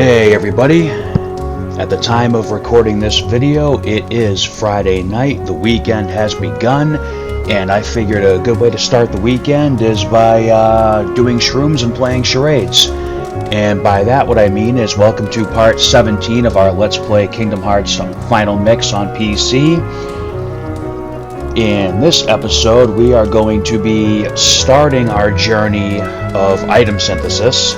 Hey everybody, at the time of recording this video, it is Friday night, the weekend has begun, and I figured a good way to start the weekend is by doing shrooms and playing charades. And by that what I mean is welcome to part 17 of our Let's Play Kingdom Hearts Final Mix on PC. In this episode we are going to be starting our journey of item synthesis.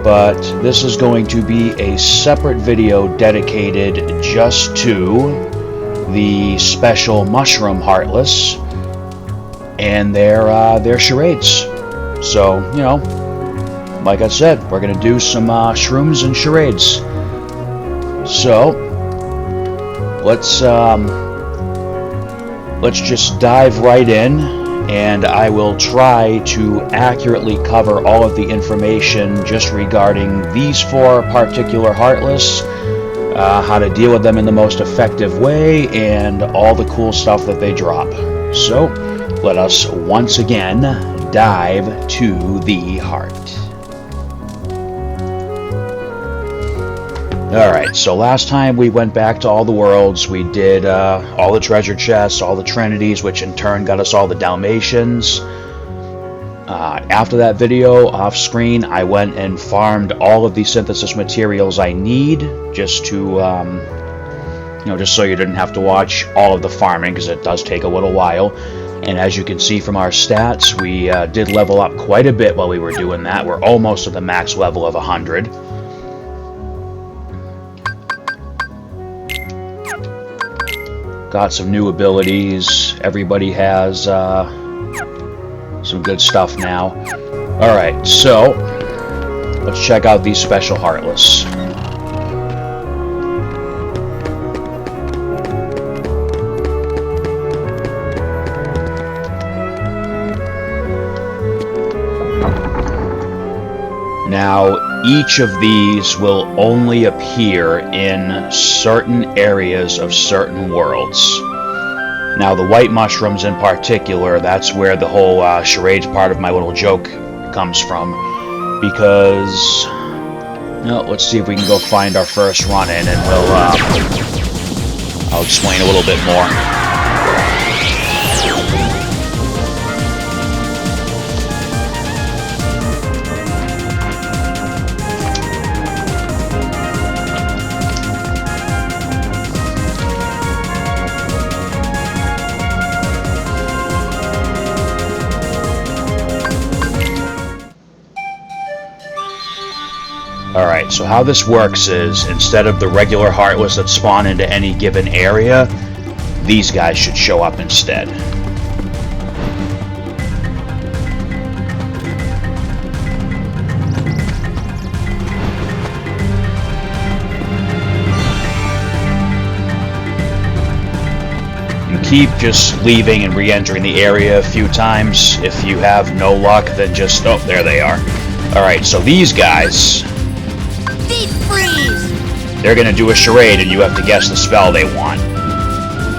But this is going to be a separate video dedicated just to the special Mushroom Heartless and their charades. So, you know, like I said, we're going to do some shrooms and charades. So, let's just dive right in. And I will try to accurately cover all of the information just regarding these four particular Heartless, how to deal with them in the most effective way, and all the cool stuff that they drop. So, let us once again dive to the heart. Alright, so last time we went back to all the worlds, we did all the treasure chests, all the Trinities, which in turn got us all the Dalmatians. After that video, off screen, I went and farmed all of the synthesis materials I need, just to, just so you didn't have to watch all of the farming, because it does take a little while. And as you can see from our stats, we did level up quite a bit while we were doing that. We're almost at the max level of 100. Got some new abilities. Everybody has some good stuff now. Alright, so let's check out these special Heartless. Now, each of these will only appear in certain areas of certain worlds. Now, the white mushrooms in particular, that's where the whole charades part of my little joke comes from. Because, let's see if we can go find our first run-in, and I'll explain a little bit more. Alright, so how this works is, instead of the regular Heartless that spawn into any given area, these guys should show up instead. You keep just leaving and re-entering the area a few times. If you have no luck, then just... oh, there they are. Alright, so these guys... they're going to do a charade and you have to guess the spell they want.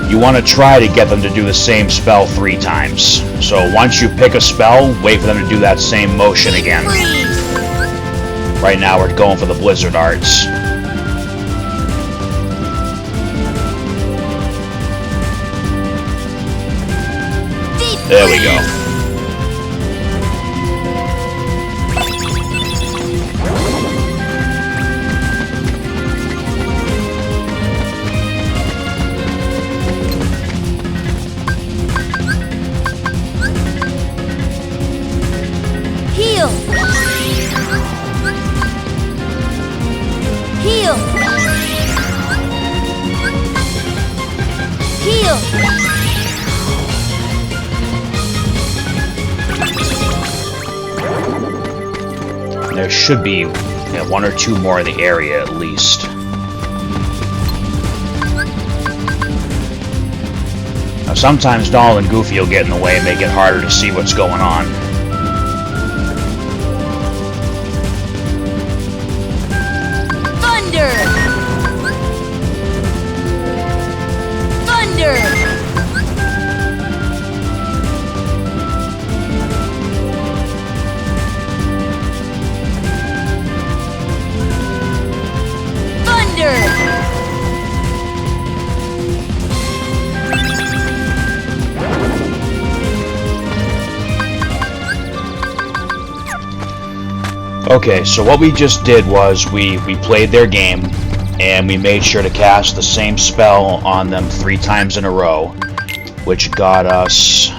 You want to try to get them to do the same spell 3 times. So once you pick a spell, wait for them to do that same motion again. Right now we're going for the Blizzard Arts. There we go. Heal! Heal! Heal! There should be 1 or 2 more in the area at least. Now sometimes Donald and Goofy will get in the way and make it harder to see what's going on. Thunder! Thunder! Okay, so what we just did was we played their game, and we made sure to cast the same spell on them 3 times in a row, which got us...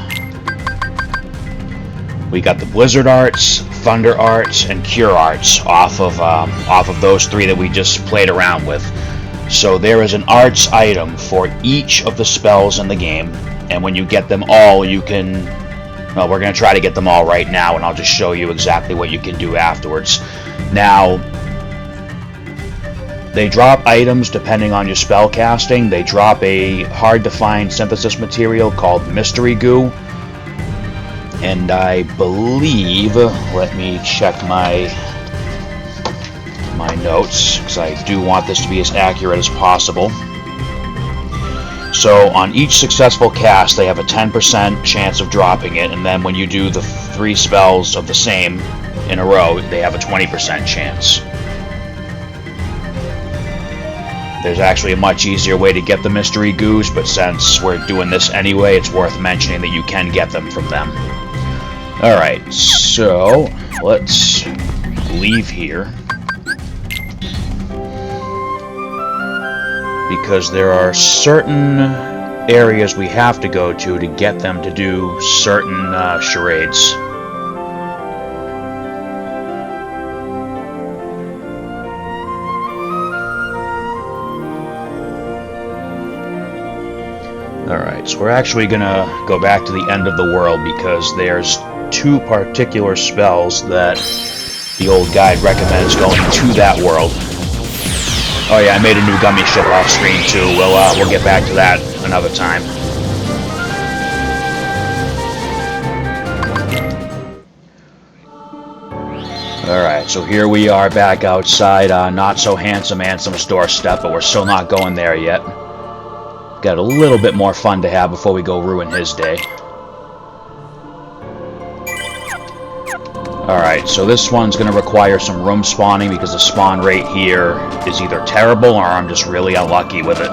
We got the Blizzard Arts, Thunder Arts, and Cure Arts off of those 3 that we just played around with. So there is an Arts item for each of the spells in the game, and when you get them all, you can... Well, we're going to try to get them all right now, and I'll just show you exactly what you can do afterwards. Now, they drop items depending on your spell casting. They drop a hard-to-find synthesis material called Mystery Goo. And I believe, let me check my notes, because I do want this to be as accurate as possible. So on each successful cast, they have a 10% chance of dropping it, and then when you do the 3 spells of the same in a row, they have a 20% chance. There's actually a much easier way to get the Mystery Goos, but since we're doing this anyway, it's worth mentioning that you can get them from them. Alright, so let's leave here, because there are certain areas we have to go to get them to do certain charades. Alright, so we're actually gonna go back to the end of the world, because there's 2 particular spells that the old guide recommends going to that world. Oh yeah, I made a new gummy ship off screen too. We'll get back to that another time. Alright, so here we are back outside Not So Handsome Ansem's doorstep, but we're still not going there yet. Got a little bit more fun to have before we go ruin his day. Alright, so this one's going to require some room spawning, because the spawn rate here is either terrible or I'm just really unlucky with it.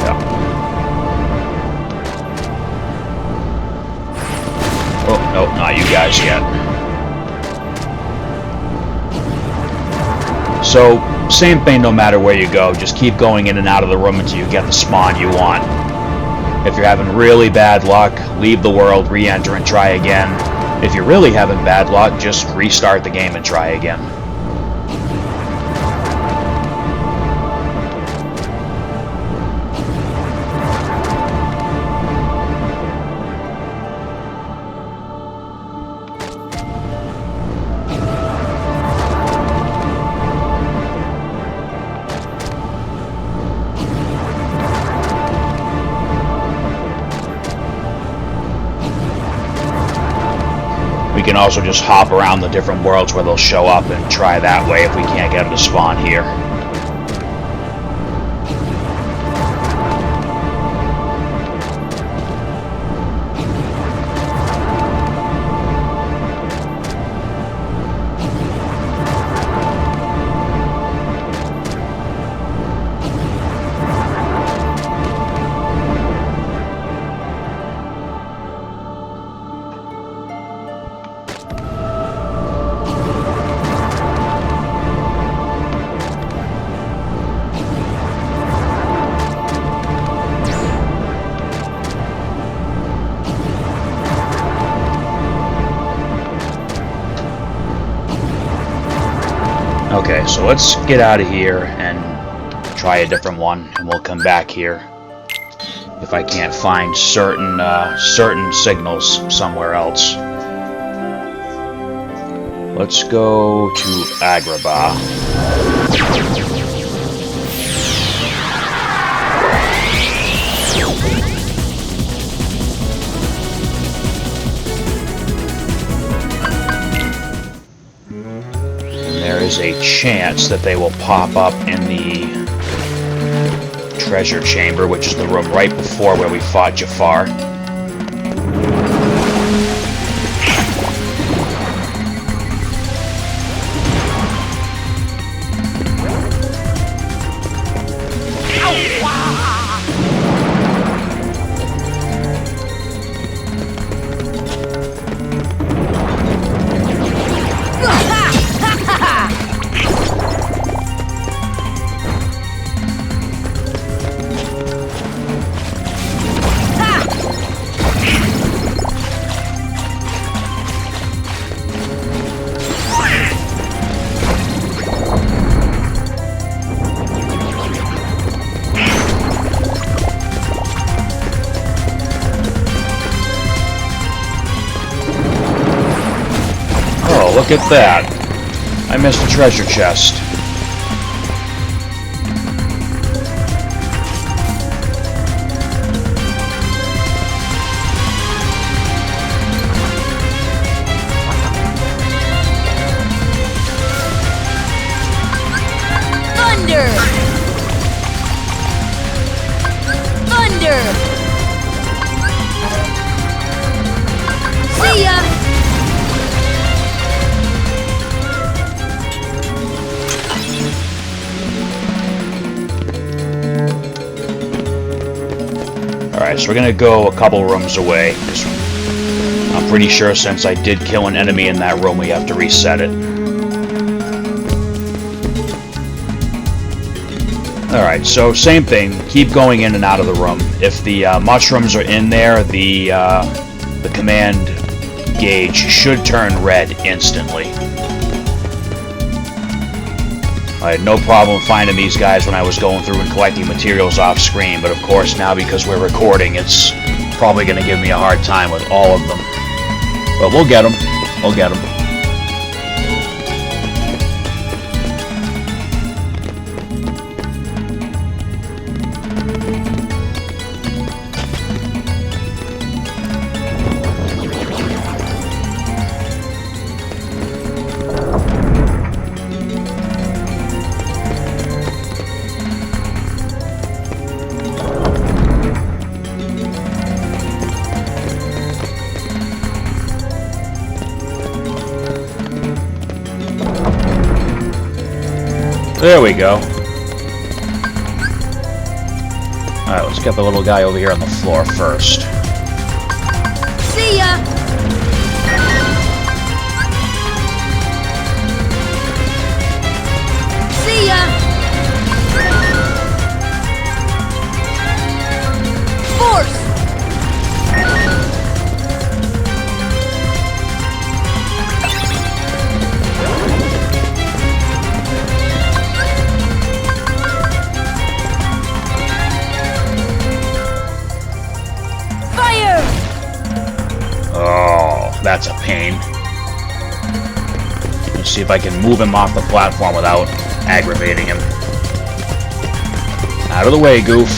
Yeah. Oh, no, not you guys yet. So, same thing no matter where you go, just keep going in and out of the room until you get the spawn you want. If you're having really bad luck, leave the world, re-enter, and try again. If you're really having bad luck, just restart the game and try again. We can also just hop around the different worlds where they'll show up and try that way if we can't get them to spawn here. Okay, so let's get out of here and try a different one, and we'll come back here if I can't find certain signals somewhere else. Let's go to Agrabah. There is a chance that they will pop up in the treasure chamber, which is the room right before where we fought Jafar. look at that. I missed a treasure chest. Thunder! Thunder! See ya! Alright, so we're gonna go a couple rooms away. I'm pretty sure since I did kill an enemy in that room, we have to reset it. Alright, so same thing. Keep going in and out of the room. If the mushrooms are in there, the command gauge should turn red instantly. I had no problem finding these guys when I was going through and collecting materials off screen, but of course now because we're recording, it's probably going to give me a hard time with all of them. But we'll get them. We'll get them. There we go. Alright, let's get the little guy over here on the floor first. See ya! See ya! Force! That's a pain. Let's see if I can move him off the platform without aggravating him. Out of the way, goof.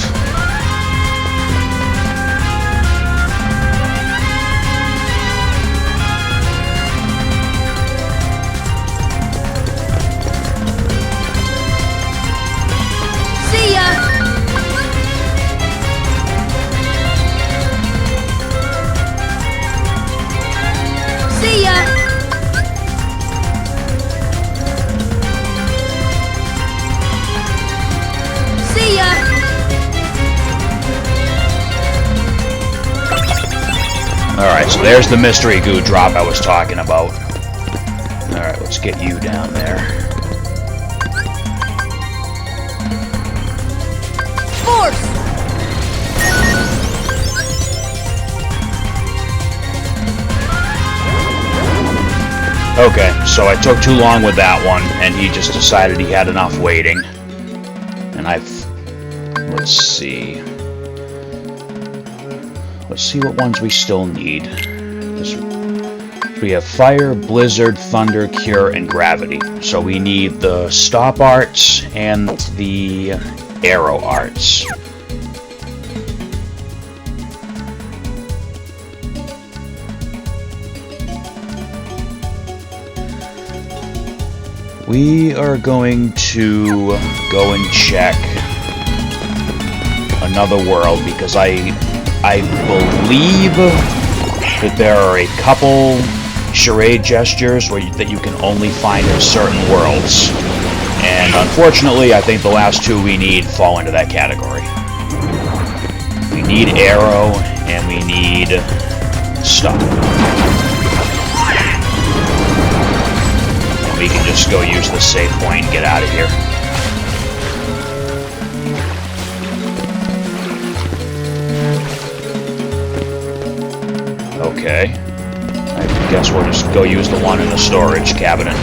See ya! See ya! See ya! Alright, so there's the mystery goo drop I was talking about. Alright, let's get you down there. Force! Okay, so I took too long with that one, and he just decided he had enough waiting. And let's see. Let's see what ones we still need. We have Fire, Blizzard, Thunder, Cure, and Gravity. So we need the Stop Arts and the Arrow Arts. We are going to go and check another world because I believe that there are a couple charade gestures that you can only find in certain worlds. And unfortunately, I think the last two we need fall into that category. We need Arrow and we need Stop. We can just go use the save point and get out of here. Okay. I guess we'll just go use the one in the storage cabinet.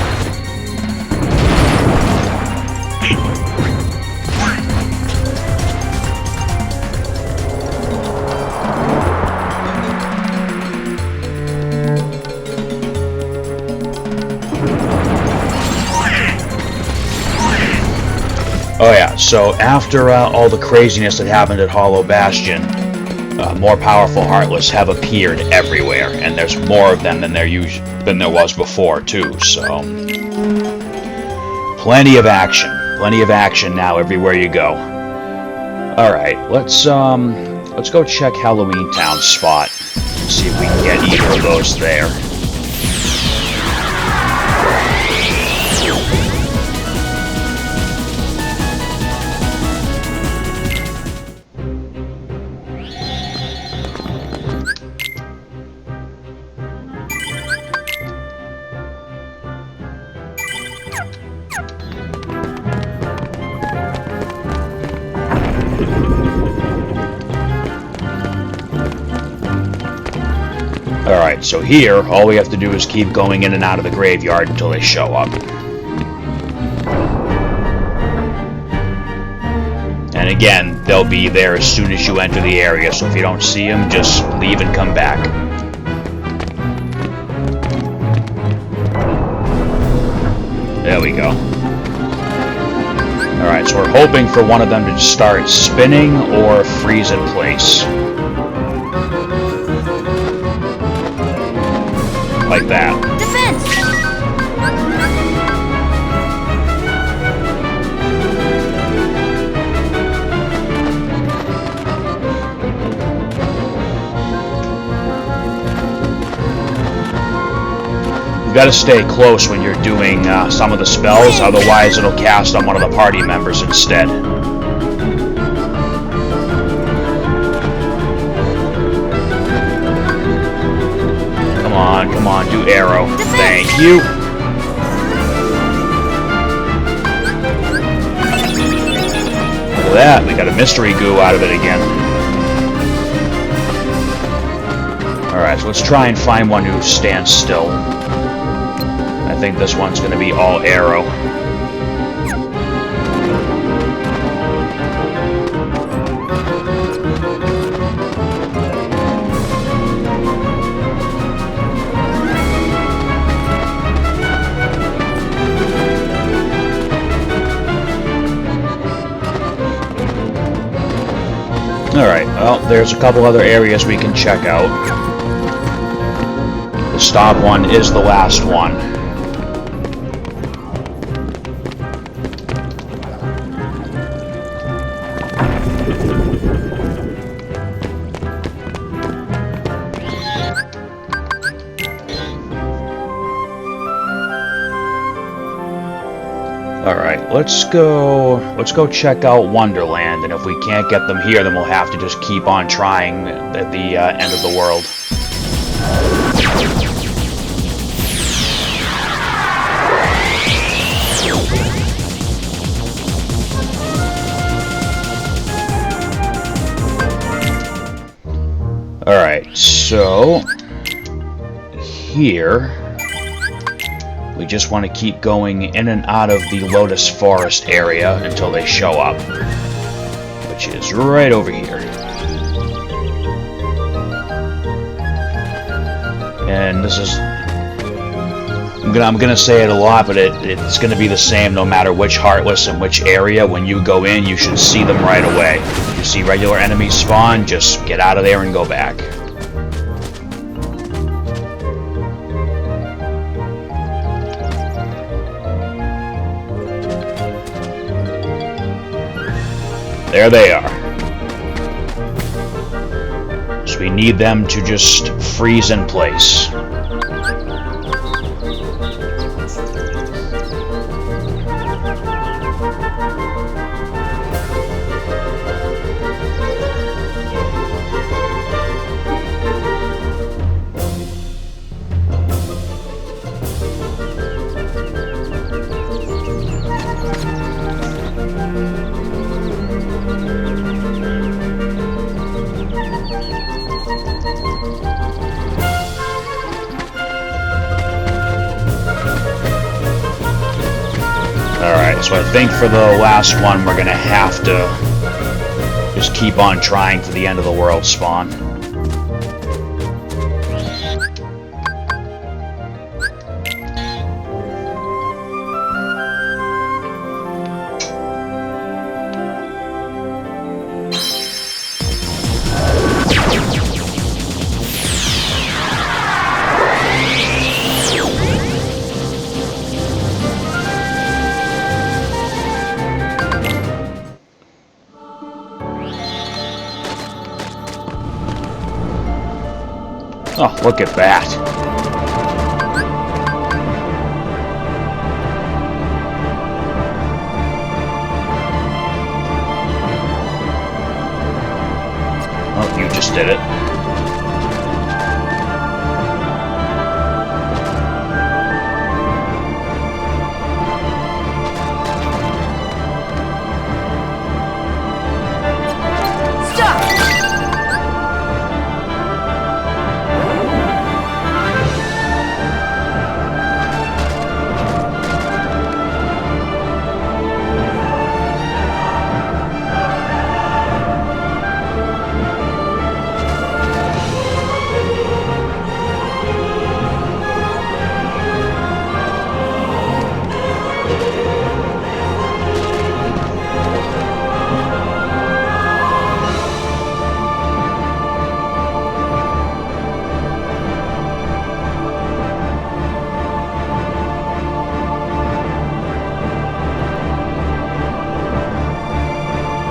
So after all the craziness that happened at Hollow Bastion, more powerful Heartless have appeared everywhere, and there's more of them than there was before too. So plenty of action now everywhere you go. All right, let's go check Halloween Town spot and see if we can get either of those there. Alright, so here, all we have to do is keep going in and out of the graveyard until they show up. And again, they'll be there as soon as you enter the area, so if you don't see them, just leave and come back. There we go. Alright, so we're hoping for one of them to start spinning or freeze in place. Like that. Defense! You gotta stay close when you're doing some of the spells, otherwise it'll cast on one of the party members instead. Come on, do arrow. Thank you. Look at that, we got a mystery goo out of it again. Alright, so let's try and find one who stands still. I think this one's going to be all arrow. Alright, well, there's a couple other areas we can check out. The stop one is the last one. Alright, let's go check out Wonderland, and if we can't get them here, then we'll have to just keep on trying at the end of the world. Alright, so here we just want to keep going in and out of the Lotus Forest area until they show up, which is right over here. And this is, I'm gonna say it a lot, but it's gonna be the same no matter which Heartless and which area. When you go in, you should see them right away. If you see regular enemies spawn, just get out of there and go back. There they are. So we need them to just freeze in place. Alright, so I think for the last one we're gonna have to just keep on trying to the end of the world spawn. Oh, look at that. Oh, you just did it.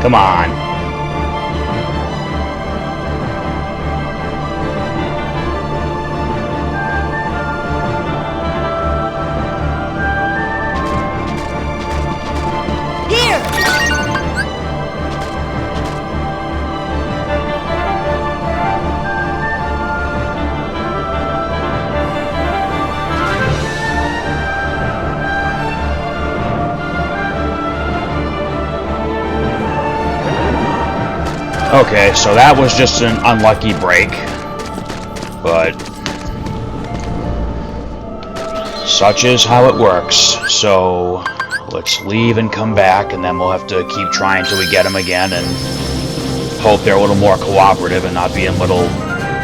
Come on. Here! Okay, so that was just an unlucky break, but such is how it works. So let's leave and come back, and then we'll have to keep trying till we get them again, and hope they're a little more cooperative and not being little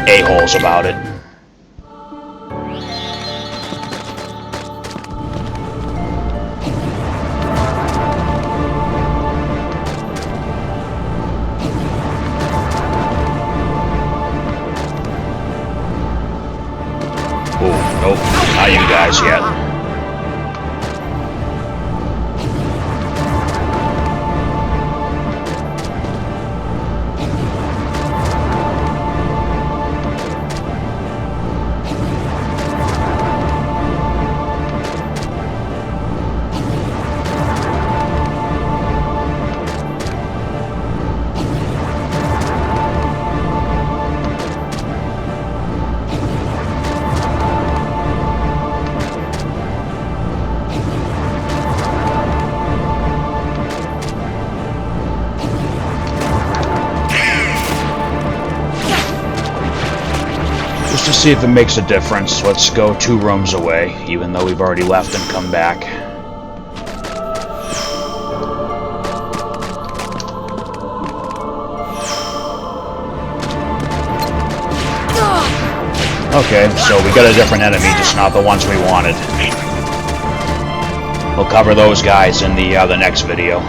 a-holes about it. Nope, not you guys yet. Just to see if it makes a difference, let's go 2 rooms away, even though we've already left and come back. Okay, so we got a different enemy, just not the ones we wanted. We'll cover those guys in the next video.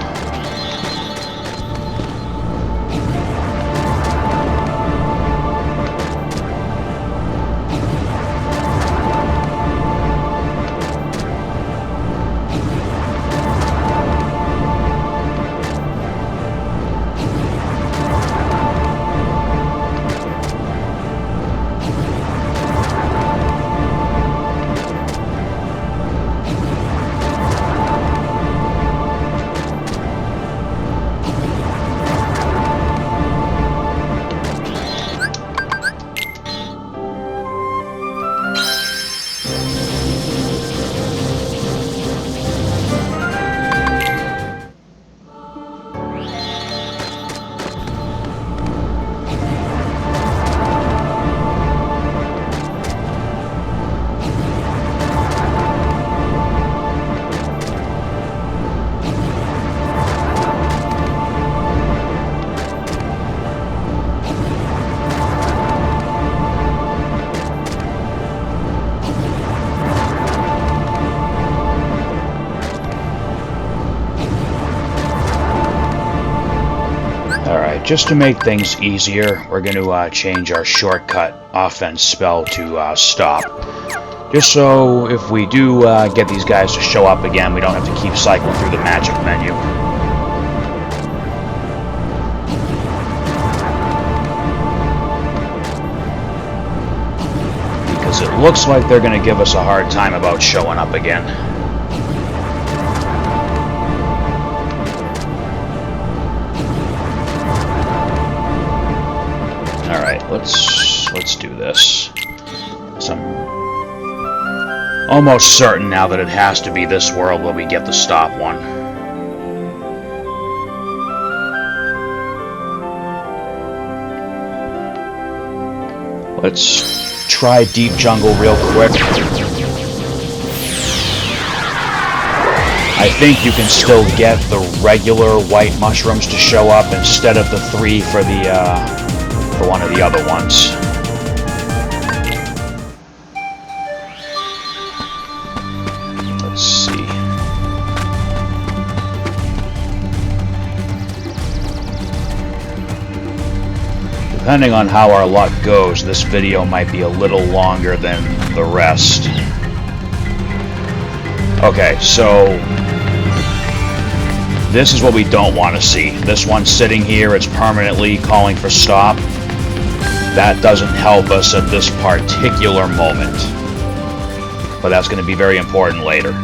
Just to make things easier, we're going to change our shortcut offense spell to stop. Just so if we do get these guys to show up again, we don't have to keep cycling through the magic menu. because it looks like they're going to give us a hard time about showing up again. Alright, let's do this. So I'm almost certain now that it has to be this world where we get the stop one. Let's try Deep Jungle real quick. I think you can still get the regular white mushrooms to show up instead of the 3 for one of the other ones. Let's see. Depending on how our luck goes, this video might be a little longer than the rest. Okay, so this is what we don't want to see. This one sitting here, it's permanently calling for stop. That doesn't help us at this particular moment. But that's going to be very important later.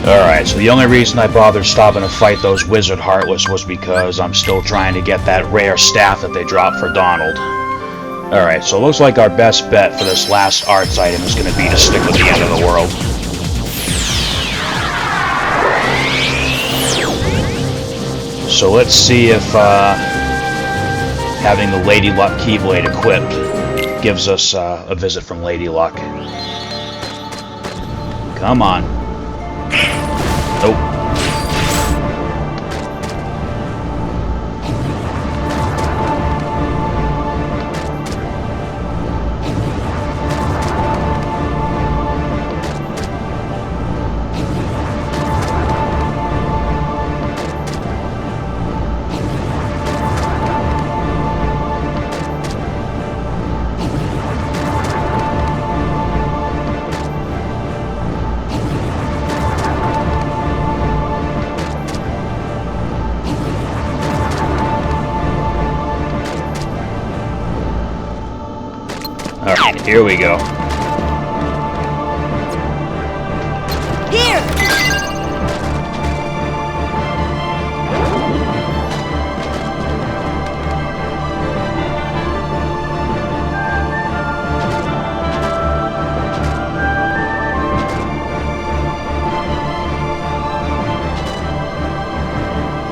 Alright, so the only reason I bothered stopping to fight those Wizard Heartless was because I'm still trying to get that rare staff that they dropped for Donald. Alright, so it looks like our best bet for this last arts item is going to be to stick with the end of the world. So let's see if having the Lady Luck Keyblade equipped gives us a visit from Lady Luck. Come on. Nope. Alright, here we go. Here!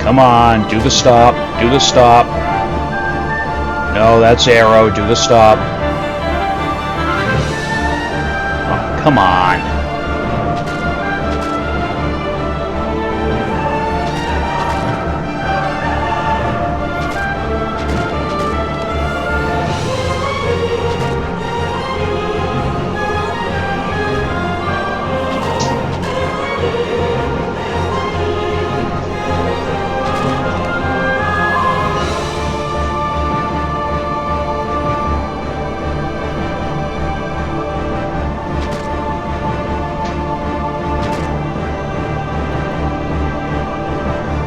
Come on, do the stop, do the stop. No, that's arrow, do the stop. Come on.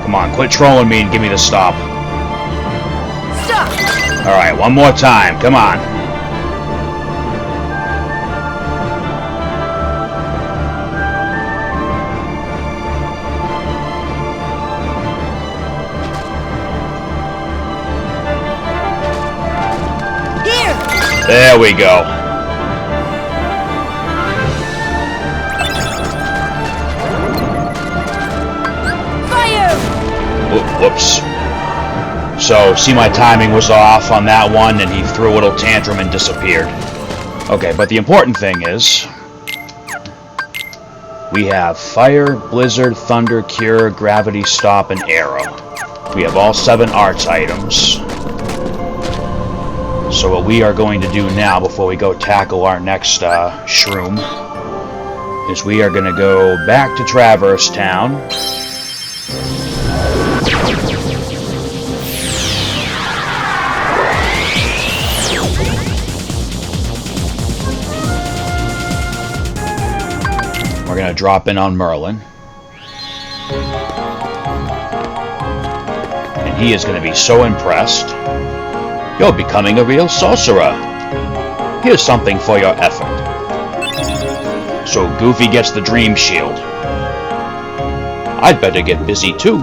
Come on, quit trolling me and give me the stop. Stop! Alright, one more time. Come on. Here! There we go. Whoops. So, see, my timing was off on that one, and he threw a little tantrum and disappeared. Okay, but the important thing is, we have Fire, Blizzard, Thunder, Cure, Gravity, Stop, and Arrow. We have all 7 arts items. So what we are going to do now, before we go tackle our next shroom, is we are going to go back to Traverse Town. We're going to drop in on Merlin. And he is going to be so impressed. You're becoming a real sorcerer. Here's something for your effort. So Goofy gets the Dream Shield. I'd better get busy too.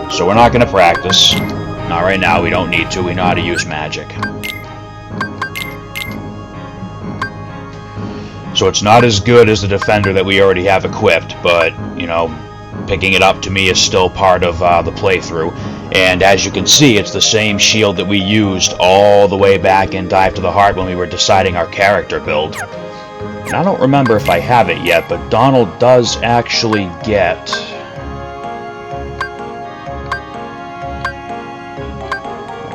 So we're not going to practice. Not right now, we don't need to. We know how to use magic. So it's not as good as the Defender that we already have equipped, but, you know, picking it up to me is still part of the playthrough. And as you can see, it's the same shield that we used all the way back in Dive to the Heart when we were deciding our character build. And I don't remember if I have it yet, but Donald does actually get...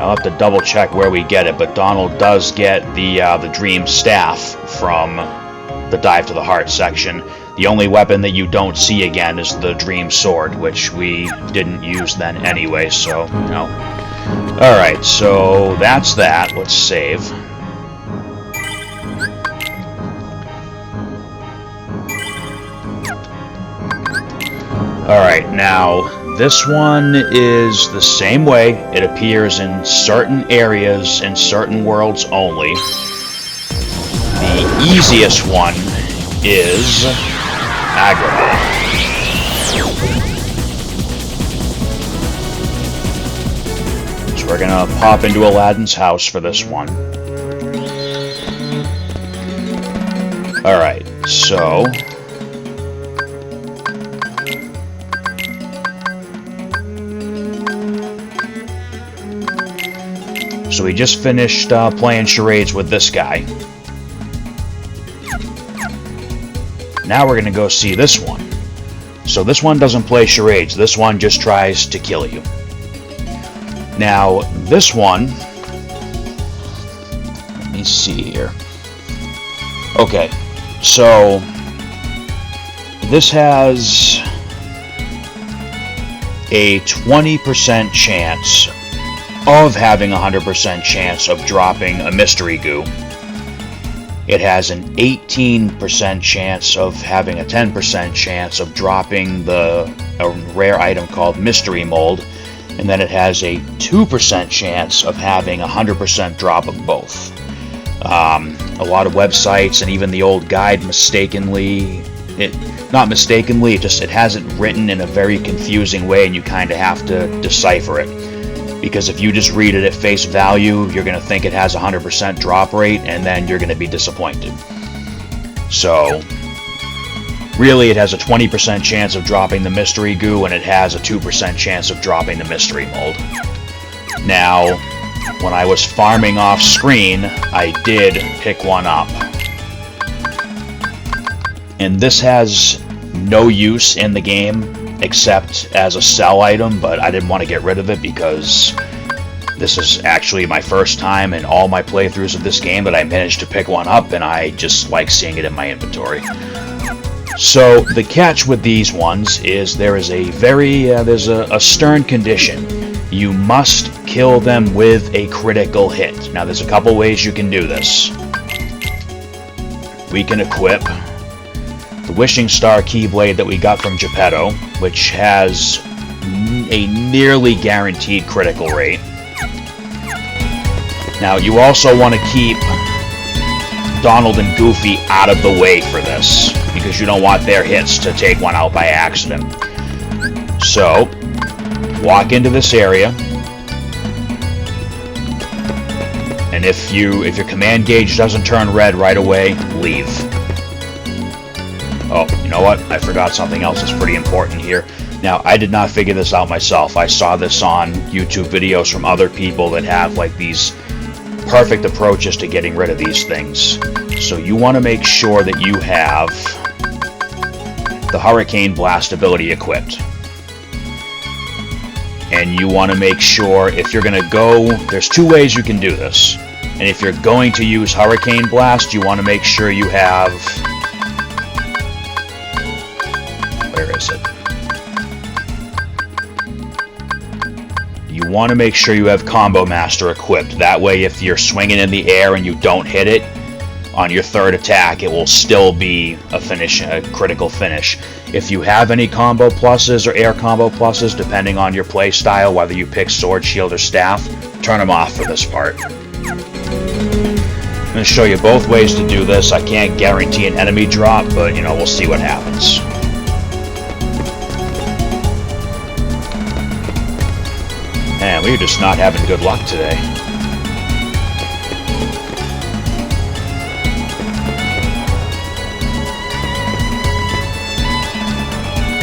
I'll have to double check where we get it, but Donald does get the Dream Staff from the Dive to the Heart section. The only weapon that you don't see again is the Dream Sword, which we didn't use then anyway, so, you know. Alright, so that's that. Let's save. Alright, now, this one is the same way. It appears in certain areas, in certain worlds only. The easiest one is Agrabah. So we're gonna pop into Aladdin's house for this one. Alright, so... So we just finished playing charades with this guy. Now we're going to go see this one. So this one doesn't play charades. This one just tries to kill you. Now, this one... Let me see here. Okay, so... This has... a 20% chance of having a 100% chance of dropping a mystery goo. It has an 18% chance of having a 10% chance of dropping a rare item called Mystery Mold, and then it has a 2% chance of having a 100% drop of both. A lot of websites and even the old guide mistakenly, not mistakenly, it has it written in a very confusing way, and you kind of have to decipher it. Because if you just read it at face value, you're going to think it has a 100% drop rate, and then you're going to be disappointed. So, really it has a 20% chance of dropping the mystery goo, and it has a 2% chance of dropping the mystery mold. Now, when I was farming off screen, I did pick one up. And this has no use in the game except as a sell item, but I didn't want to get rid of it because this is actually my first time in all my playthroughs of this game that I managed to pick one up, and I just like seeing it in my inventory. So the catch with these ones is there is there's a stern condition. You must kill them with a critical hit. Now there's a couple ways you can do this. We can equip the Wishing Star Keyblade that we got from Geppetto, which has a nearly guaranteed critical rate. Now, you also want to keep Donald and Goofy out of the way for this, because you don't want their hits to take one out by accident. So, walk into this area, and if your command gauge doesn't turn red right away, leave. Oh, you know what? I forgot something else that's pretty important here. Now, I did not figure this out myself. I saw this on YouTube videos from other people that have like these perfect approaches to getting rid of these things. So you want to make sure that you have the Hurricane Blast ability equipped. And you want to make sure if you're going to go, there's two ways you can do this. And if you're going to use Hurricane Blast, you want to make sure you have, where is it? You want to make sure you have Combo Master equipped. That way, if you're swinging in the air and you don't hit it on your third attack, it will still be a critical finish. If you have any combo pluses or air combo pluses, depending on your play style, whether you pick sword, shield, or staff, turn them off for this part. I'm going to show you both ways to do this. I can't guarantee an enemy drop, but, you know, we'll see what happens. Man, we're just not having good luck today.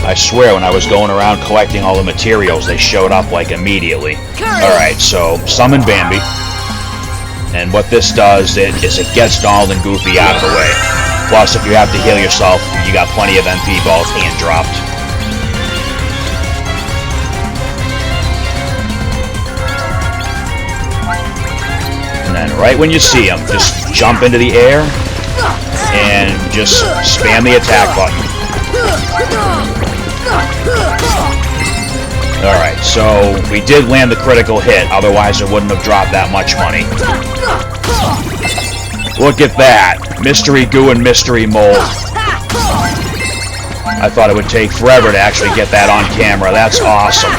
I swear, when I was going around collecting all the materials, they showed up like immediately. Alright, so summon Bambi. And what this does is it gets Donald and Goofy out of the way. Plus, if you have to heal yourself, you got plenty of MP balls hand dropped. And then right when you see them, just jump into the air and just spam the attack button. Alright, so we did land the critical hit, otherwise it wouldn't have dropped that much money. Look at that! Mystery Goo and Mystery Mold. I thought it would take forever to actually get that on camera. That's awesome.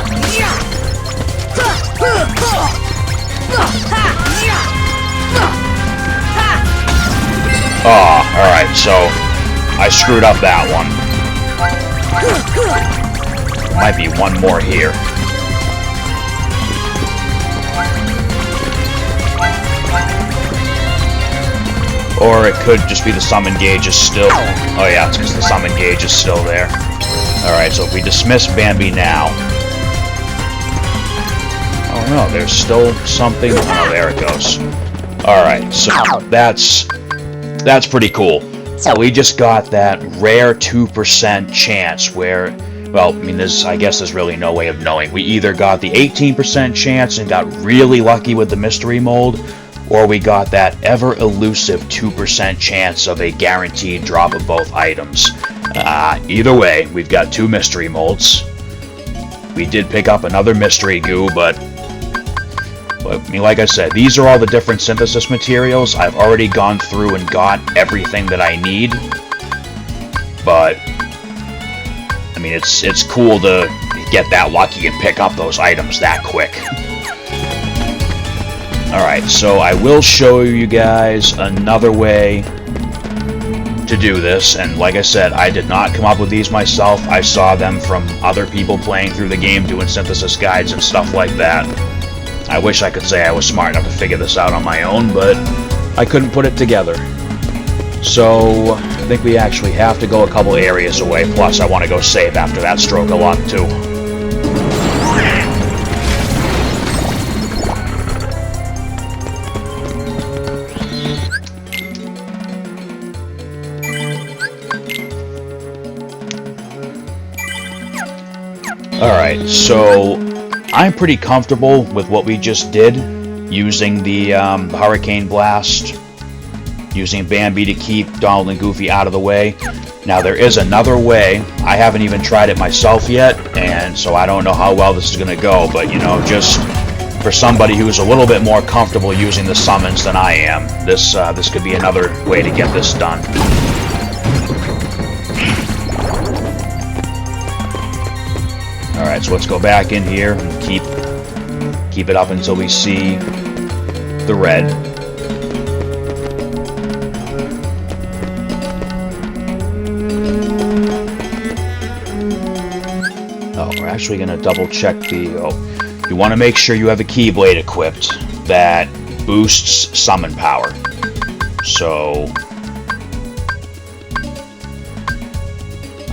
Oh, alright, so I screwed up that one. Might be one more here. Or it could just be the summon gauge is still... Oh yeah, it's because the summon gauge is still there. Alright, so if we dismiss Bambi now... Oh no, there's still something... Oh, there it goes. Alright, so that's pretty cool. So we just got that rare 2% chance where... Well, I mean, I guess there's really no way of knowing. We either got the 18% chance and got really lucky with the mystery mold, or we got that ever-elusive 2% chance of a guaranteed drop of both items. Either way, we've got two mystery molds. We did pick up another mystery goo, but I mean, like I said, these are all the different synthesis materials. I've already gone through and got everything that I need, but I mean, it's cool to get that lucky and pick up those items that quick. Alright, so I will show you guys another way to do this, and like I said, I did not come up with these myself. I saw them from other people playing through the game, doing synthesis guides and stuff like that. I wish I could say I was smart enough to figure this out on my own, but I couldn't put it together. So, I think we actually have to go a couple areas away, plus I want to go save after that stroke of luck, too. Alright, so I'm pretty comfortable with what we just did, using the Hurricane Blast, using Bambi to keep Donald and Goofy out of the way. Now there is another way. I haven't even tried it myself yet, and so I don't know how well this is going to go, but you know, just for somebody who's a little bit more comfortable using the summons than I am, this could be another way to get this done. Alright, so let's go back in here and keep it up until we see the red. Oh, we're actually going to double check the... Oh, you want to make sure you have a Keyblade equipped that boosts summon power. So...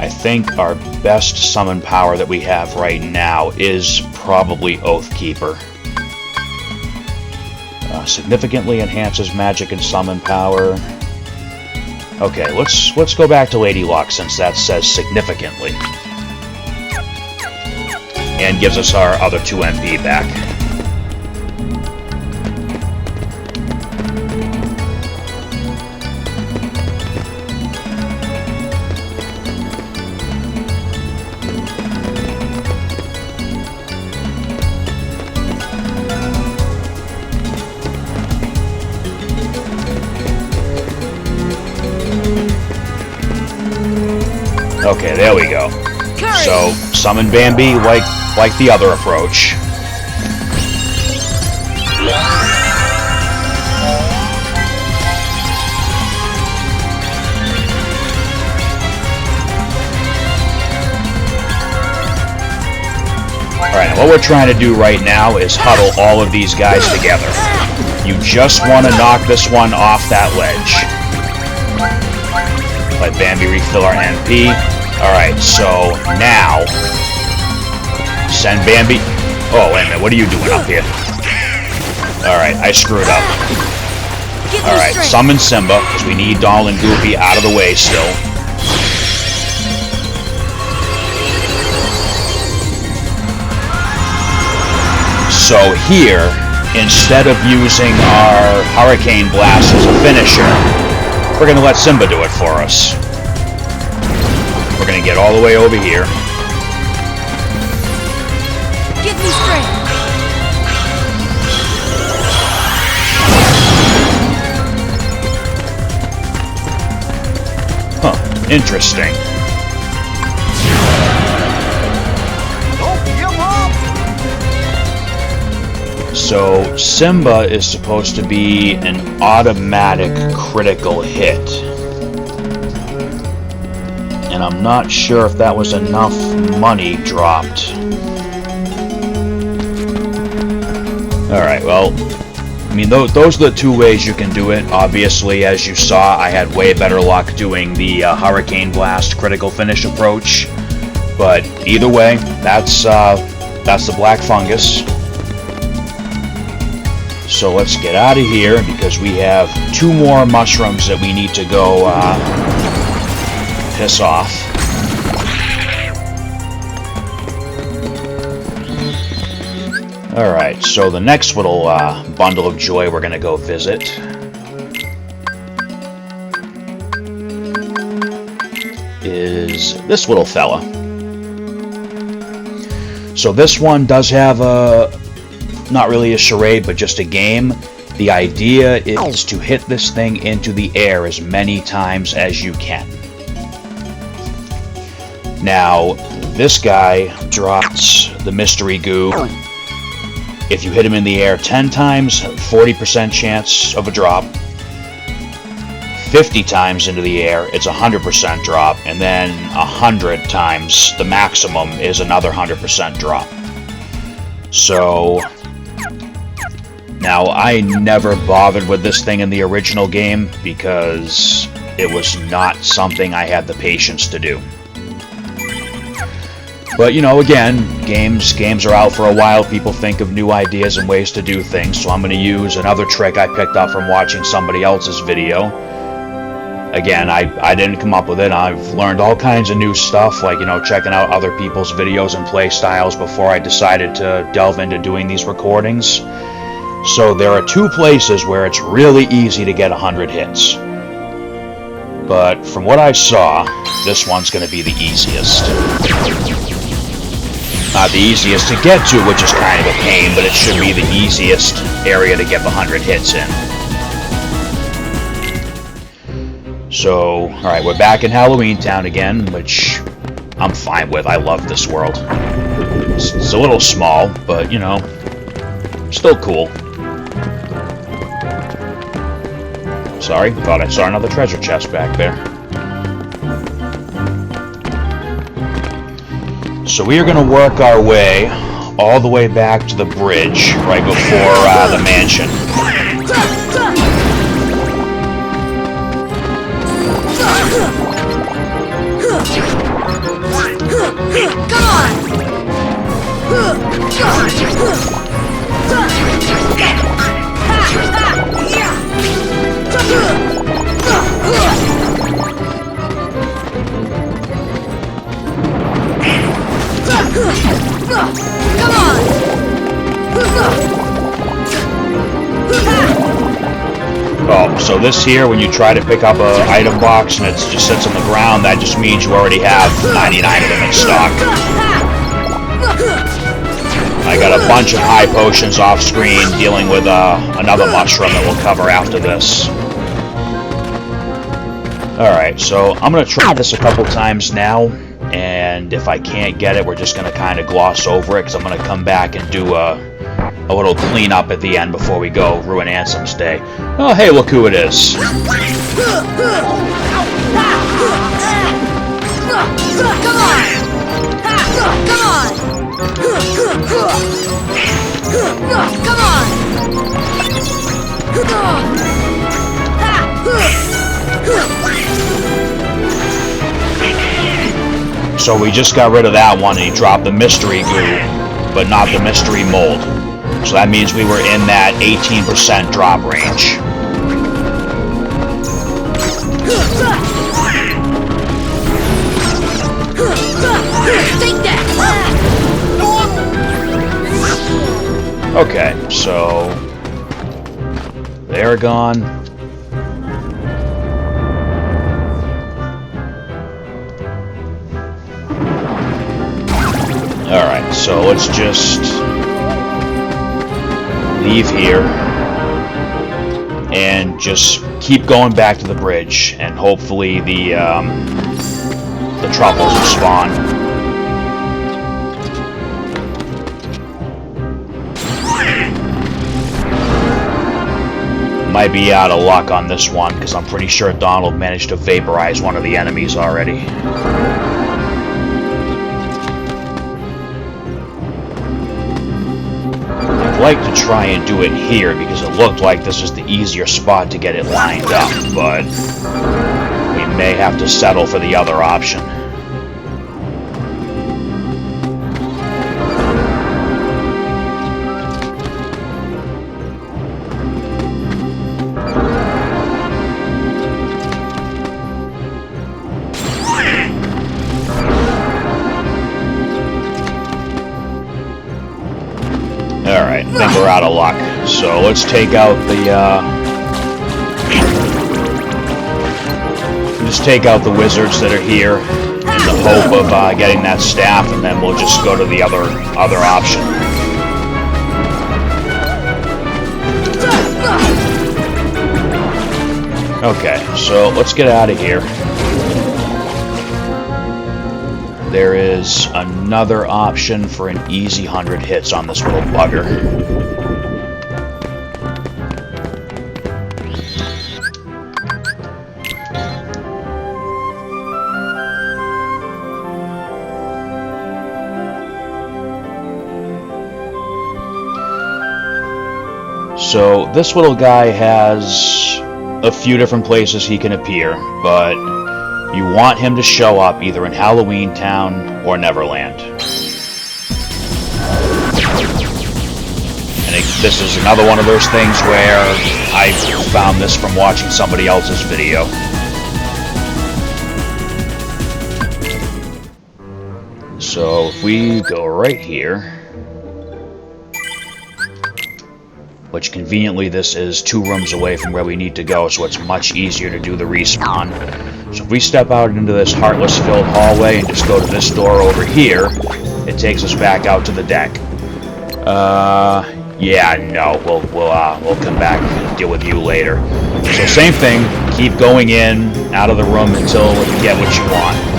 I think our best summon power that we have right now is probably Oathkeeper. Significantly enhances magic and summon power. Okay, let's go back to Lady Luck since that says significantly. And gives us our other 2 MP back. Okay, there we go. So, summon Bambi like the other approach. Alright, what we're trying to do right now is huddle all of these guys together. You just want to knock this one off that ledge. Let Bambi refill our NP. Alright, so now send Bambi. Oh, wait a minute, what are you doing up here? Alright, I screwed up. Alright, summon Simba, because we need Donald and Goofy out of the way still. So here, instead of using our Hurricane Blast as a finisher, we're going to let Simba do it for us. We're going to get all the way over here. Give me strength. Huh, interesting. Don't give up! So, Simba is supposed to be an automatic critical hit. And I'm not sure if that was enough money dropped. Alright, well, I mean, those are the 2 ways you can do it. Obviously, as you saw, I had way better luck doing the Hurricane Blast critical finish approach. But either way, that's the Black Fungus. So let's get out of here, because we have 2 more mushrooms that we need to go piss off. Alright, so the next little bundle of joy we're going to go visit is this little fella. So this one does have not really a charade, but just a game. The idea is to hit this thing into the air as many times as you can. Now, this guy drops the mystery goo. If you hit him in the air 10 times, 40% chance of a drop. 50 times into the air, it's a 100% drop. And then 100 times, the maximum is another 100% drop. So... Now, I never bothered with this thing in the original game because it was not something I had the patience to do. But, you know, again, games are out for a while. People think of new ideas and ways to do things, so I'm going to use another trick I picked up from watching somebody else's video. Again, I didn't come up with it. I've learned all kinds of new stuff, like, checking out other people's videos and play styles before I decided to delve into doing these recordings. So there are 2 places where it's really easy to get 100 hits. But from what I saw, this one's going to be the easiest. Not the easiest to get to, which is kind of a pain, but it should be the easiest area to get the 100 hits in. So, alright, we're back in Halloween Town again, which I'm fine with. I love this world. It's a little small, but, still cool. Sorry, thought I saw another treasure chest back there. So we are going to work our way all the way back to the bridge right before the mansion. Oh, so this here, when you try to pick up an item box and it just sits on the ground, that just means you already have 99 of them in stock. I got a bunch of high potions off screen dealing with another mushroom that we'll cover after this. Alright, so I'm going to try this a couple times now, and if I can't get it, we're just going to kind of gloss over it, because I'm going to come back and do a little cleanup at the end before we go ruin Ansem's day. Oh, hey, look who it is. So we just got rid of that one, and he dropped the mystery goo, but not the mystery mold. So that means we were in that 18% drop range. Okay, so they're gone. Alright, so let's just leave here and just keep going back to the bridge, and hopefully the truffles will spawn. Might be out of luck on this one, because I'm pretty sure Donald managed to vaporize one of the enemies already. I'd like to try and do it here, because it looked like this is the easier spot to get it lined up, but we may have to settle for the other option. Alright, I think we're out of luck. So let's take out the wizards that are here in the hope of getting that staff, and then we'll just go to the other option. Okay, so let's get out of here. There is another option for an easy 100 hits on this little bugger. So this little guy has a few different places he can appear, but you want him to show up either in Halloween Town or Neverland. And this is another one of those things where I found this from watching somebody else's video. So if we go right here, which conveniently this is 2 rooms away from where we need to go, so it's much easier to do the respawn. So if we step out into this Heartless-filled hallway and just go to this door over here, it takes us back out to the deck. Yeah, no, we'll come back and deal with you later. So same thing, keep going in, out of the room until you get what you want.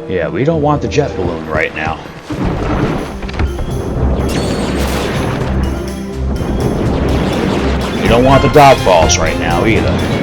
Yeah, we don't want the jet balloon right now. We don't want the dog balls right now either.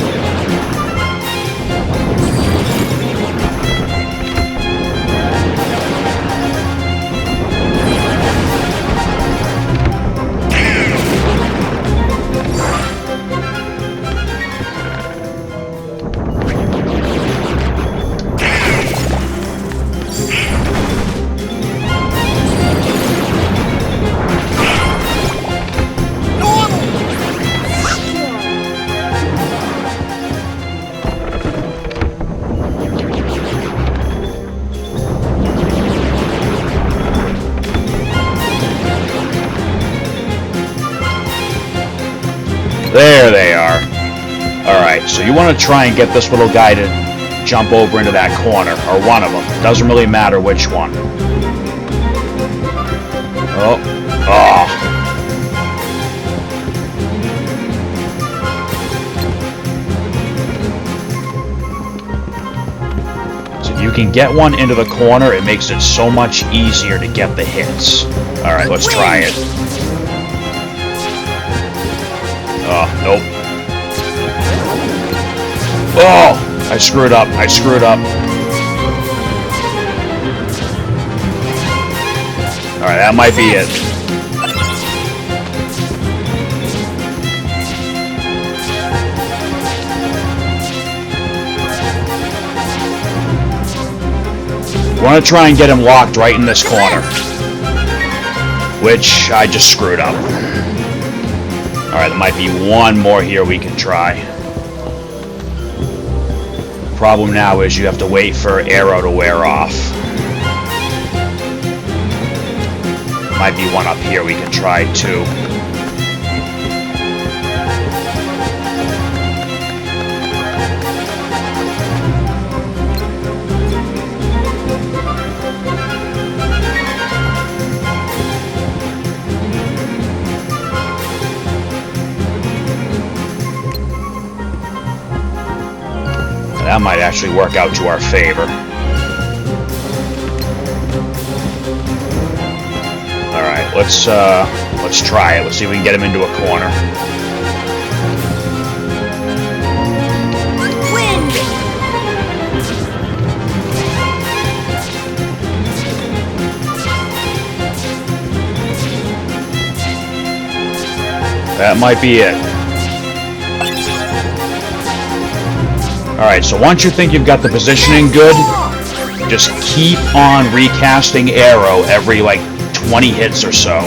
There they are. Alright, so you want to try and get this little guy to jump over into that corner, or one of them. Doesn't really matter which one. Oh. Oh. So if you can get one into the corner, it makes it so much easier to get the hits. Alright, let's try it. Oh, nope. Oh! I screwed up. I screwed up. Alright, that might be it. I want to try and get him locked right in this corner. Which I just screwed up. Alright, there might be one more here we can try. The problem now is you have to wait for arrow to wear off. Might be one up here we can try too. That might actually work out to our favor. Alright, let's try it. Let's see if we can get him into a corner. Wind! That might be it. Alright, so once you think you've got the positioning good, just keep on recasting arrow every, like, 20 hits or so.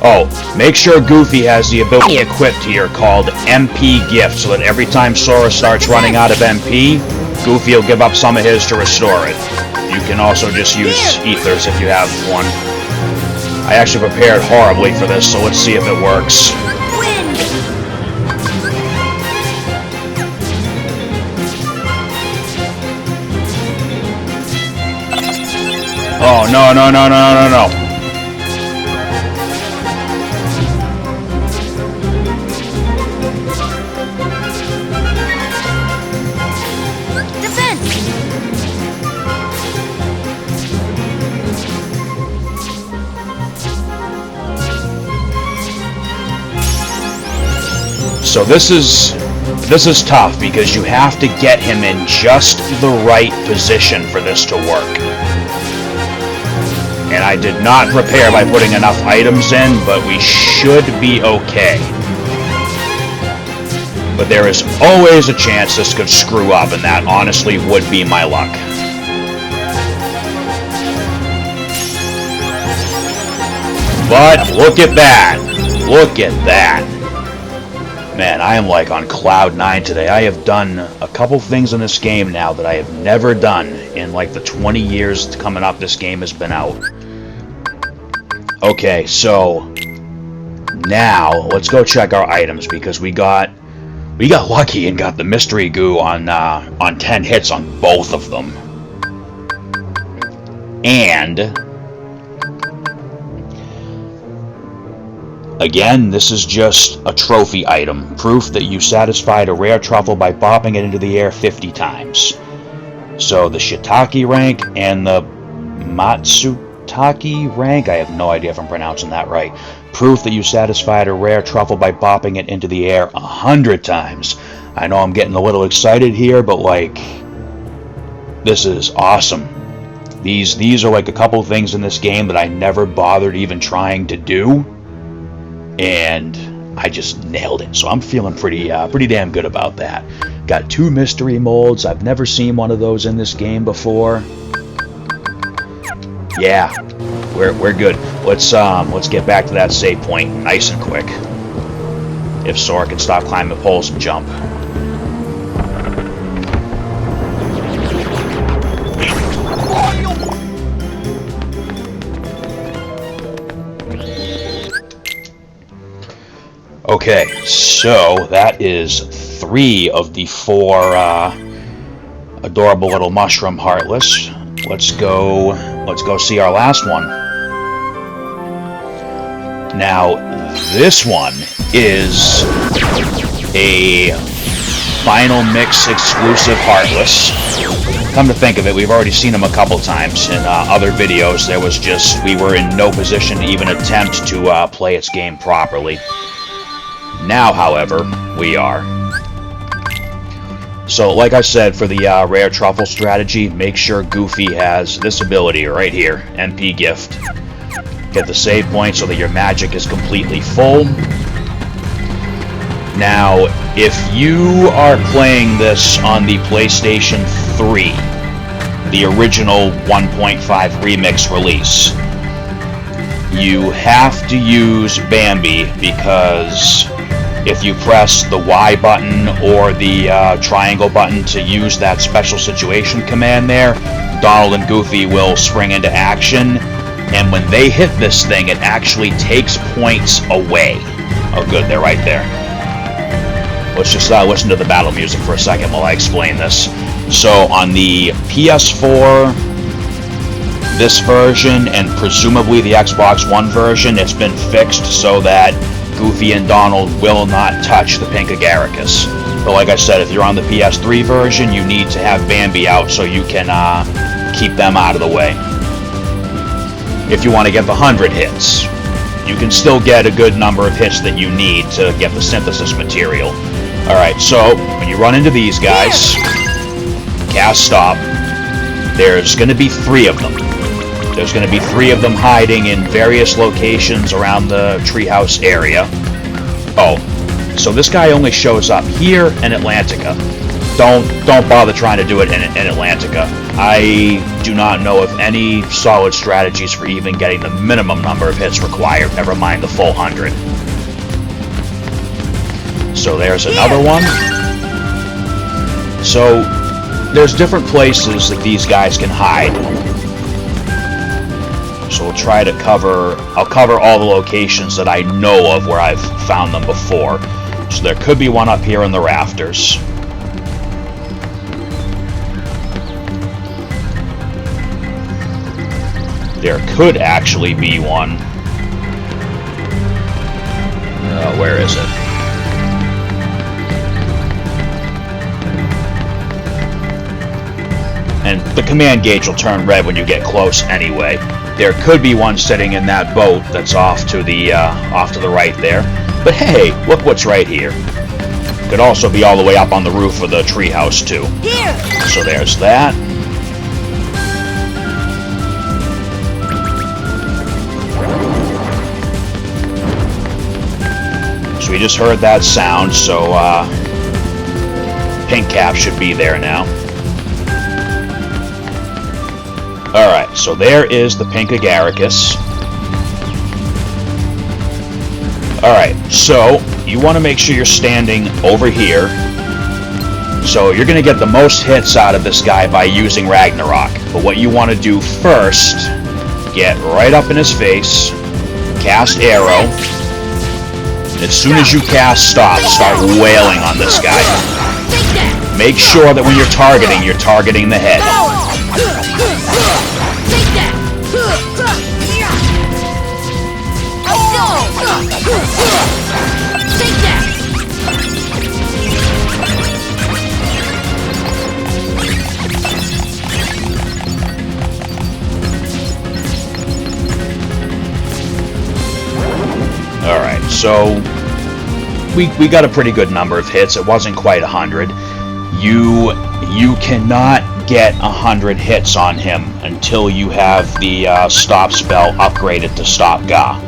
Oh, make sure Goofy has the ability equipped here called MP Gift, so that every time Sora starts running out of MP, Goofy will give up some of his to restore it. You can also just use Ethers if you have one. I actually prepared horribly for this, so let's see if it works. Oh, no, no, no, no, no, no. Defense! So this is tough because you have to get him in just the right position for this to work. And I did not prepare by putting enough items in, but we should be okay. But there is always a chance this could screw up, and that honestly would be my luck. But look at that! Look at that! Man, I am like on cloud 9 today. I have done a couple things in this game now that I have never done in like the 20 years coming up this game has been out. Okay, so now let's go check our items because we got lucky and got the mystery goo on 10 hits on both of them. And again, this is just a trophy item, proof that you satisfied a rare truffle by bopping it into the air 50 times. So the Shiitake rank and the Matsutake rank, I have no idea if I'm pronouncing that right. Proof that you satisfied a rare truffle by bopping it into the air 100 times. I know I'm getting a little excited here, but like, this is awesome. These are like a couple things in this game that I never bothered even trying to do, and I just nailed it. So I'm feeling pretty damn good about that. Got 2 mystery molds. I've never seen one of those in this game before. Yeah, we're good. Let's get back to that save point nice and quick. If Sora can stop climbing poles and jump. Okay, so that is 3 of the 4 adorable little mushroom heartless. Let's go see our last one. Now, this one is a Final Mix exclusive heartless. Come to think of it, we've already seen them a couple times in other videos. There was just, we were in no position to even attempt to play its game properly. Now, however, we are. So, like I said, for the rare truffle strategy, make sure Goofy has this ability right here, MP Gift. Get the save point so that your magic is completely full. Now, if you are playing this on the PlayStation 3, the original 1.5 remix release, you have to use Bambi because if you press the Y button or the triangle button to use that special situation command there, Donald and Goofy will spring into action, and when they hit this thing, it actually takes points away. Oh good, they're right there. Let's just listen to the battle music for a second while I explain this. So on the PS4, this version, and presumably the Xbox One version, it's been fixed so that Goofy and Donald will not touch the Pink Agaricus. But like I said, if you're on the PS3 version, you need to have Bambi out so you can keep them out of the way. If you want to get the 100 hits, you can still get a good number of hits that you need to get the synthesis material. Alright, so when you run into these guys, cast stop. There's going to be 3 of them. There's going to be 3 of them hiding in various locations around the treehouse area. Oh, so this guy only shows up here in Atlantica. Don't bother trying to do it in Atlantica. I do not know of any solid strategies for even getting the minimum number of hits required, never mind the full 100. So there's another one. So there's different places that these guys can hide. So we'll try to I'll cover all the locations that I know of where I've found them before. So there could be one up here in the rafters. There could actually be one. Where is it? And the command gauge will turn red when you get close anyway. There could be one sitting in that boat that's off to the right there. But hey, look what's right here. Could also be all the way up on the roof of the treehouse too. Here! So there's that. So we just heard that sound, so Pink Cap should be there now. Alright, so there is the Pink Agaricus. Alright, so you want to make sure you're standing over here. So you're going to get the most hits out of this guy by using Ragnarok. But what you want to do first, get right up in his face, cast arrow. As soon as you cast stop, start wailing on this guy. Make sure that when you're targeting the head. Alright, so we got a pretty good number of hits. It wasn't quite 100. You cannot get 100 hits on him until you have the stop spell upgraded to Stop Ga.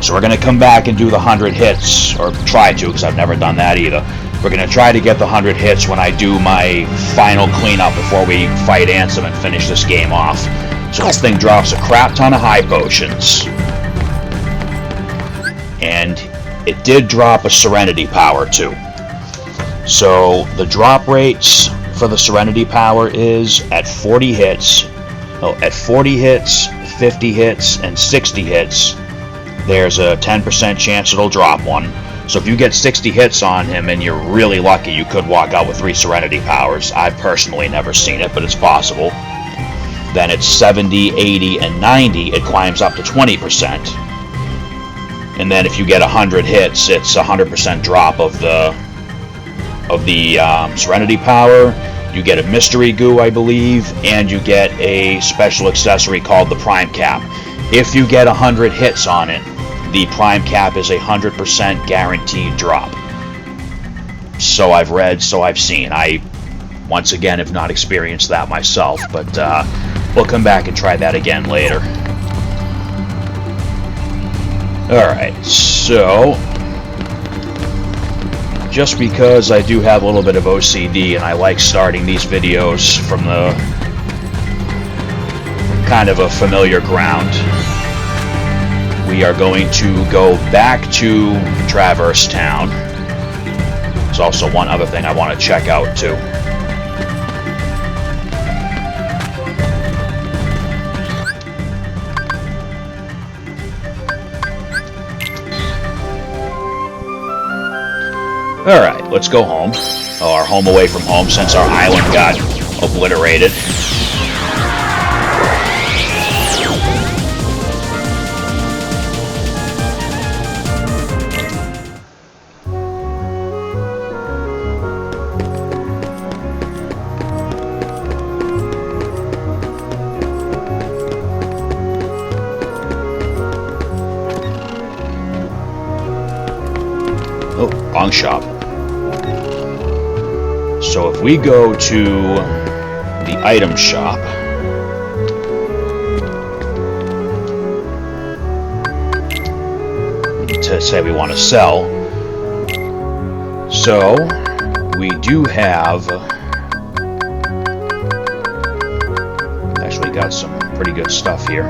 So we're going to come back and do the 100 hits, or try to, because I've never done that either. We're going to try to get the 100 hits when I do my final cleanup before we fight Ansem and finish this game off. So this thing drops a crap ton of high potions. And it did drop a Serenity Power too. So the drop rates for the Serenity Power is at 40 hits. Oh, at 40 hits, 50 hits, and 60 hits, there's a 10% chance it'll drop one. So if you get 60 hits on him and you're really lucky, you could walk out with 3 Serenity Powers. I've personally never seen it, but it's possible. Then at 70, 80, and 90, it climbs up to 20%. And then if you get 100 hits, it's 100% drop of the Serenity Power. You get a Mystery Goo, I believe, and you get a special accessory called the Prime Cap. If you get 100 hits on it, the Prime Cap is 100% guaranteed drop. So I've read, so I've seen. I, once again, have not experienced that myself, but we'll come back and try that again later. Alright, so just because I do have a little bit of OCD and I like starting these videos from the kind of a familiar ground, we are going to go back to Traverse Town. There's also one other thing I want to check out too. Alright, let's go home. Oh, our home away from home since our island got obliterated. Oh, wrong shop. So if we go to the item shop, to say we want to sell, so we do have, actually got some pretty good stuff here.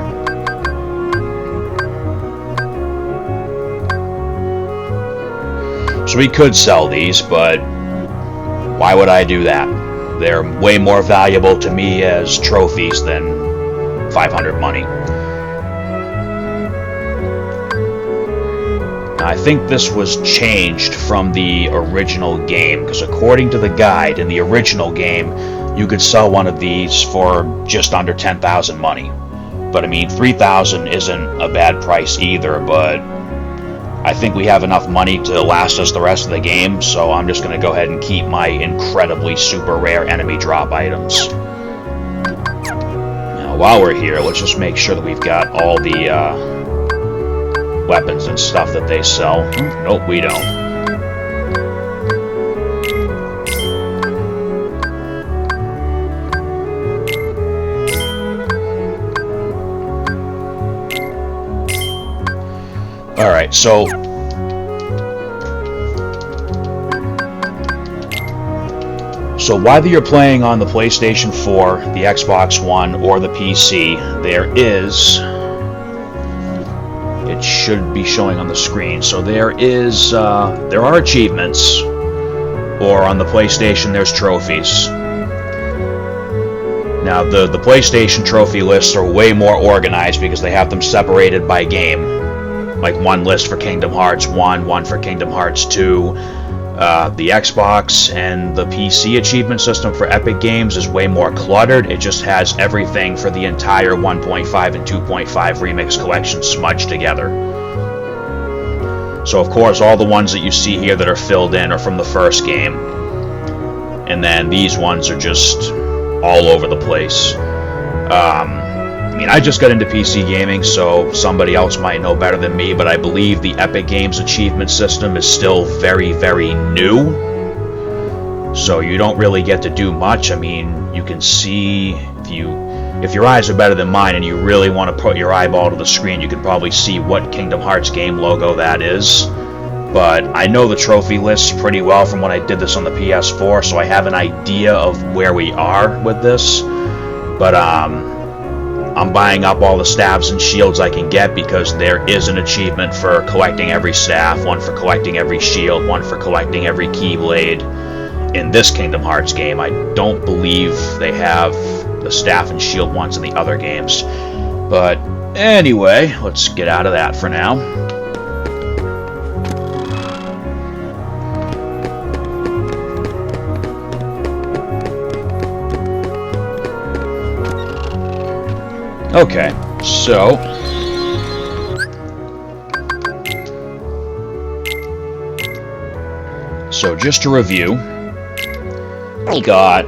So we could sell these, but why would I do that? They're way more valuable to me as trophies than 500 money. Now, I think this was changed from the original game, because according to the guide, in the original game, you could sell one of these for just under 10,000 money. But I mean, 3,000 isn't a bad price either, but I think we have enough money to last us the rest of the game, so I'm just going to go ahead and keep my incredibly super rare enemy drop items. Now, while we're here, let's just make sure that we've got all the weapons and stuff that they sell. Nope, we don't. Alright, so whether you're playing on the PlayStation 4, the Xbox One, or the PC, there should be showing on the screen. So there are achievements, or on the PlayStation there's trophies. Now the PlayStation trophy lists are way more organized because they have them separated by game. Like one list for Kingdom Hearts 1, one for Kingdom Hearts 2. The Xbox and the PC achievement system for Epic Games is way more cluttered. It just has everything for the entire 1.5 and 2.5 Remix collection smudged together. So of course all the ones that you see here that are filled in are from the first game. And then these ones are just all over the place. I mean, I just got into PC gaming, so somebody else might know better than me, but I believe the Epic Games achievement system is still very, very new. So you don't really get to do much. I mean, you can see, if your eyes are better than mine and you really want to put your eyeball to the screen, you can probably see what Kingdom Hearts game logo that is. But I know the trophy lists pretty well from when I did this on the PS4, so I have an idea of where we are with this. But I'm buying up all the staffs and shields I can get because there is an achievement for collecting every staff, one for collecting every shield, one for collecting every keyblade in this Kingdom Hearts game. I don't believe they have the staff and shield ones in the other games. But anyway, let's get out of that for now. Okay, so just to review, we got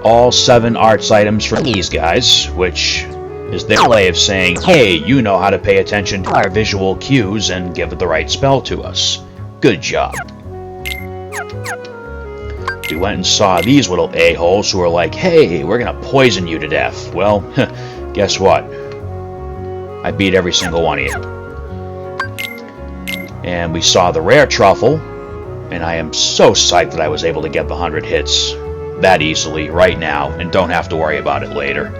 all 7 arts items from these guys, which is their way of saying, hey, you know how to pay attention to our visual cues and give the right spell to us. Good job. We went and saw these little a-holes who were like, hey, we're gonna poison you to death. Well, guess what? I beat every single one of you. And we saw the rare truffle, and I am so psyched that I was able to get the 100 hits that easily right now and don't have to worry about it later.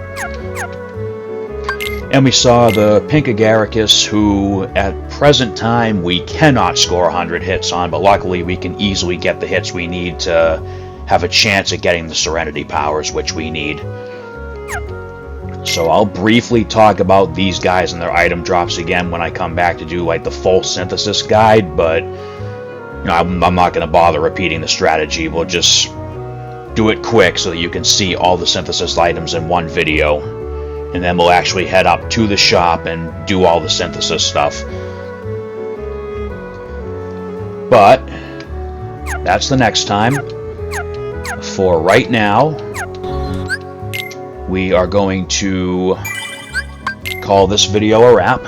And we saw the pink Agaricus, who at present time we cannot score 100 hits on, but luckily we can easily get the hits we need to have a chance at getting the Serenity powers, which we need. So I'll briefly talk about these guys and their item drops again when I come back to do like the full synthesis guide, but you know, I'm not going to bother repeating the strategy. We'll just do it quick so that you can see all the synthesis items in one video, and then we'll actually head up to the shop and do all the synthesis stuff. But that's the next time. For right now, we are going to call this video a wrap.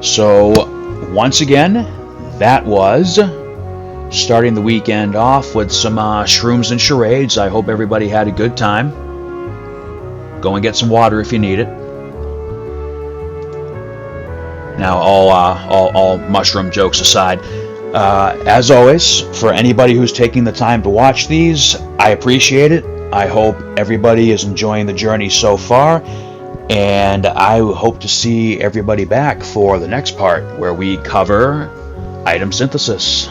So, once again, that was starting the weekend off with some shrooms and charades. I hope everybody had a good time. Go and get some water if you need it. Now, all mushroom jokes aside, as always, for anybody who's taking the time to watch these, I appreciate it. I hope everybody is enjoying the journey so far, and I hope to see everybody back for the next part where we cover item synthesis.